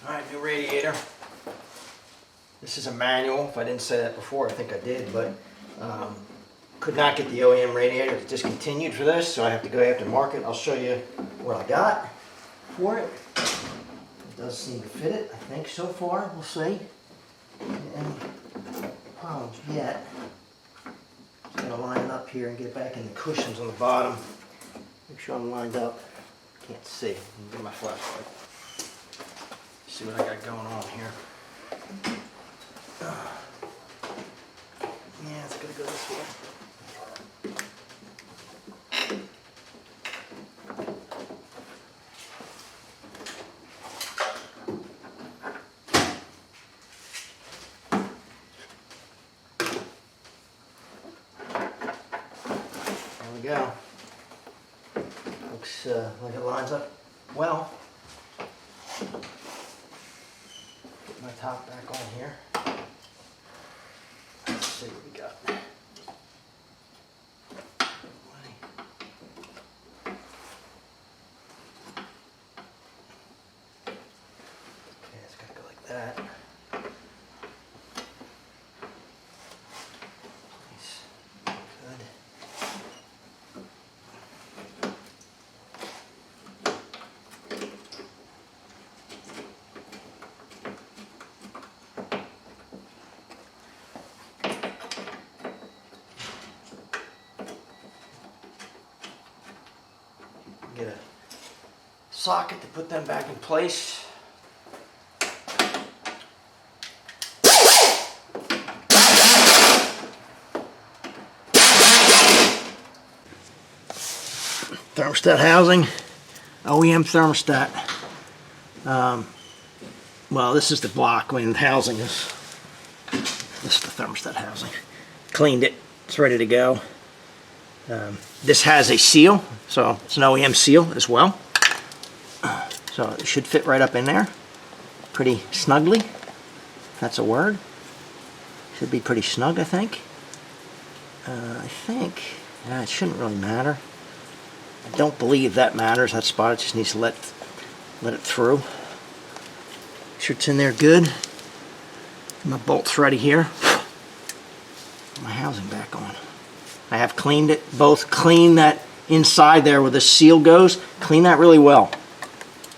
Alright, new radiator. This is a manual. If I didn't say that before, I think I did, but could not get the OEM radiator. It's discontinued for this, so I have to go after market. I'll show you what I got for it. It does seem to fit it, I think, so far. We'll see. Any problems yet. Just gotta line it up here and get it back in the cushions on the bottom. Make sure I'm lined up. Can't see. Let me get my flashlight. See what I got going on here. Yeah, it's gonna go this way. There we go. Looks like it lines up well. Put my top back on here. Let's see what we got. Okay, it's gotta go like that. Nice. Good. Get a socket to put them back in place. Thermostat housing, OEM thermostat. Well, this is the block. I mean, the housing is, this is the thermostat housing. Cleaned it, it's ready to go. This has a seal, so it's an OEM seal as well. So it should fit right up in there, pretty snugly, if that's a word. Should be pretty snug, I think. Yeah, it shouldn't really matter. I don't believe that matters, that spot. It just needs to let it through. Make sure it's in there good. My bolt's ready here. Put my housing back on. I have cleaned it, both clean that inside there where the seal goes, clean that really well.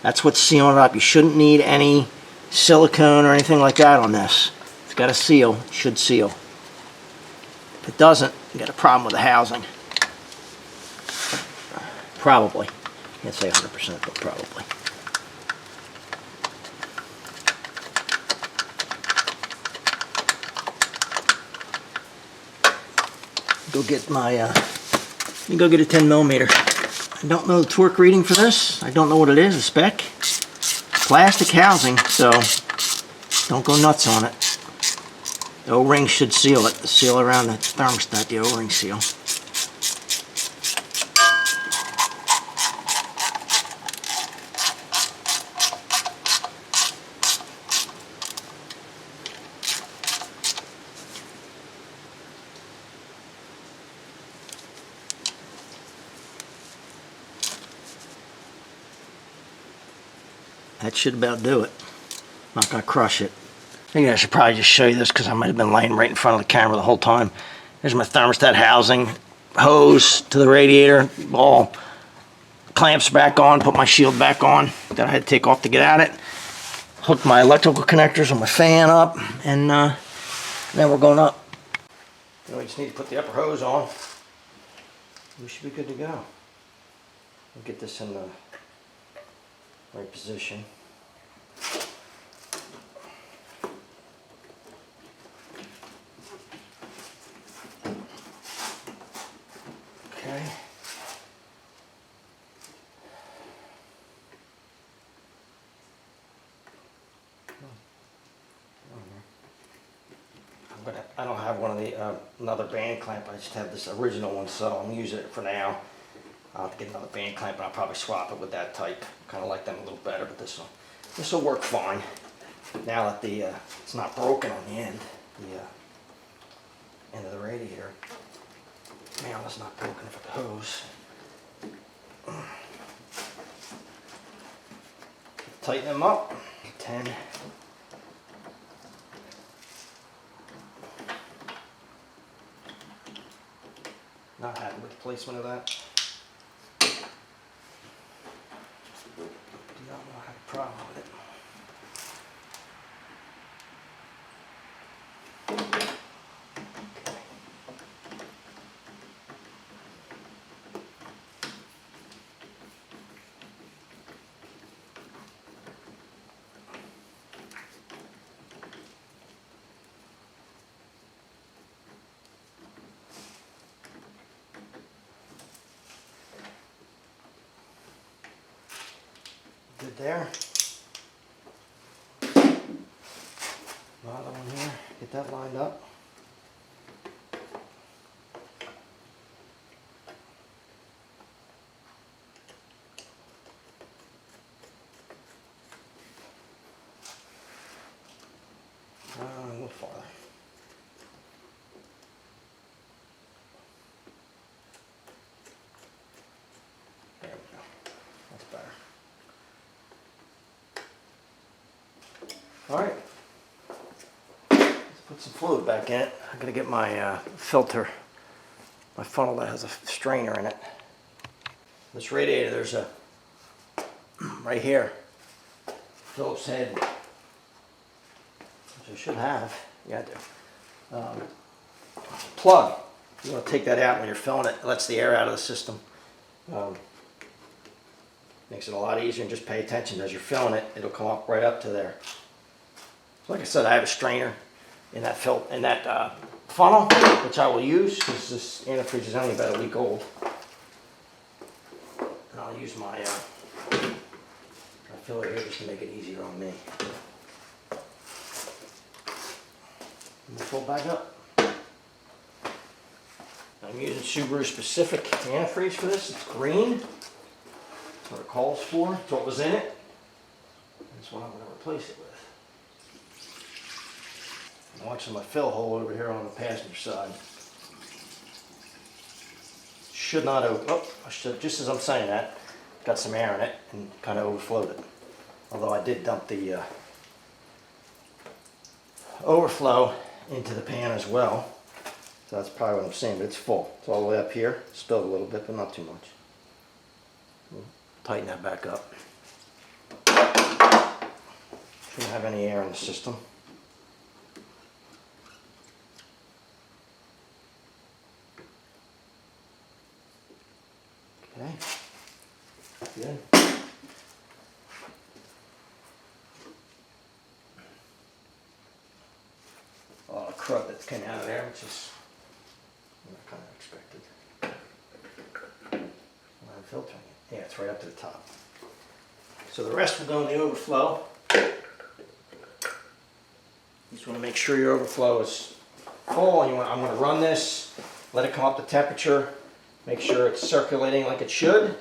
That's what's sealing it up. You shouldn't need any silicone or anything like that on this. It's got a seal, it should seal. If it doesn't, you got a problem with the housing. Probably. Can't say 100%, but probably. Go get my, let me go get a 10 millimeter. I don't know the torque reading for this. I don't know what it is, a spec. Plastic housing, so don't go nuts on it. The O-ring should seal it. The seal around the thermostat, the O-ring seal. That should about do it. Not gonna crush it. I think I should probably just show you this because I might have been laying right in front of the camera the whole time. There's my thermostat housing, hose to the radiator, all clamps back on, put my shield back on that I had to take off to get at it. Hooked my electrical connectors on my fan up, and then we're going up. We just need to put the upper hose on. We should be good to go. We'll get this in the right position. Okay. I don't have one of the another band clamp. I just have this original one, so I'm using it for now. I'll have to get another band clamp, and I'll probably swap it with that type. Kind of like them a little better, but this will work fine. Now that the it's not broken on the end, the end of the radiator. Now it's not broken for the hose. Tighten them up. 10. Not happy with the placement of that. Do not know I have a problem with it. Good there. Another one here. Get that lined up. A little farther. There we go. That's better. All right. Let's put some fluid back in it. I'm gonna get my filter, my funnel that has a strainer in it. This radiator, there's a right here, Phillips head, which I should have. Yeah, I do. Plug. You want to take that out when you're filling it. It lets the air out of the system. Makes it a lot easier, and just pay attention as you're filling it. It'll come up right up to there. So like I said, I have a strainer in that funnel, which I will use because this antifreeze is only about a week old. And I'll use my filler here just to make it easier on me. And we'll pull back up. I'm using Subaru specific antifreeze for this. It's green. That's what it calls for. That's what was in it. That's what I'm going to replace it with. I'm watching my fill hole over here on the passenger side. Should not open. Oh, I should, just as I'm saying that, got some air in it and kind of overflowed it. Although I did dump the overflow into the pan as well. So that's probably what I'm seeing, but it's full. It's all the way up here. Spilled a little bit, but not too much. We'll tighten that back up. Shouldn't have any air in the system. Okay. Good. A lot of crud that came out of there, which is kind of expected. I'm filtering it. Yeah, it's right up to the top. So the rest will go in the overflow. Just want to make sure your overflow is full. And I'm going to run this, let it come up to temperature, make sure it's circulating like it should.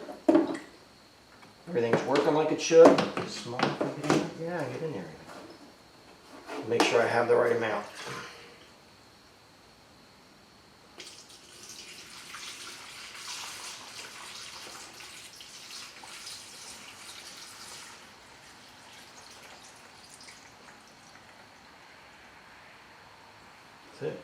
Everything's working like it should. Small, yeah, get in there. Make sure I have the right amount. That's it.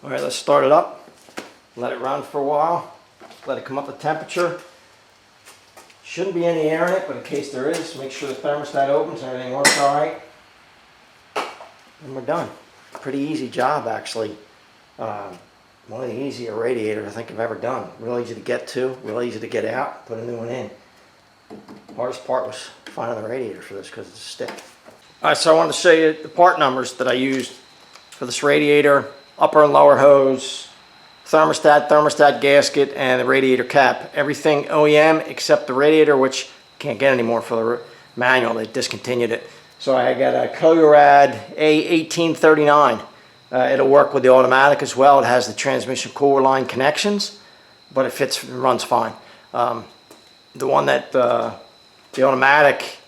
All right, let's start it up. Let it run for a while. Let it come up to temperature. Shouldn't be any air in it, but in case there is, make sure the thermostat opens and everything works all right. And we're done. Pretty easy job, actually. One of the easier radiators I think I've ever done. Real easy to get to, real easy to get out, put a new one in. Hardest part was finding the radiator for this because it's a stick. All right, so I wanted to show you the part numbers that I used for this radiator. Upper and lower hose, thermostat gasket, and the radiator cap. Everything OEM except the radiator, which you can't get anymore for the manual. They discontinued it. So I got a Colorad A1839. It'll work with the automatic as well. It has the transmission cooler line connections. but it fits and runs fine. The one that, the automatic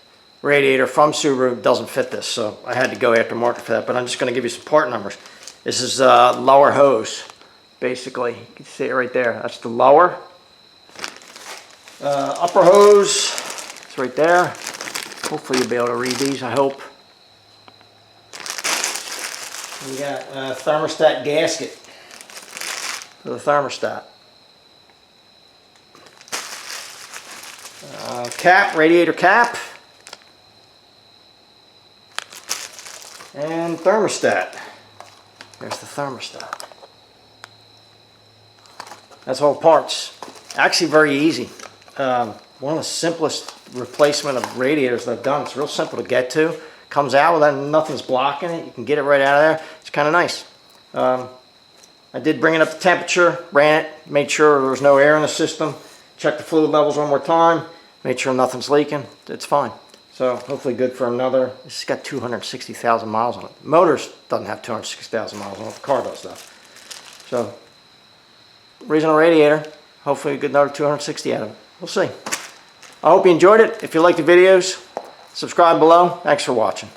radiator from Subaru doesn't fit this, so I had to go aftermarket for that, but I'm just going to give you some part numbers. This is lower hose, basically. You can see it right there. That's the lower. Upper hose, it's right there. Hopefully you'll be able to read these, I hope. We got a thermostat gasket for the thermostat. Cap, radiator cap. And thermostat. There's the thermostat. That's all parts. Actually very easy. One of the simplest replacement of radiators that I've done. It's real simple to get to. Comes out without nothing's blocking it. You can get it right out of there. It's kind of nice. I did bring it up to temperature, ran it, made sure there was no air in the system, checked the fluid levels one more time, made sure nothing's leaking. It's fine. So hopefully good for another. This has got 260,000 miles on it. Motors doesn't have 260,000 miles on it. The car does though. So regional radiator. Hopefully get another 260 out of it. We'll see. I hope you enjoyed it. If you like the videos, subscribe below. Thanks for watching.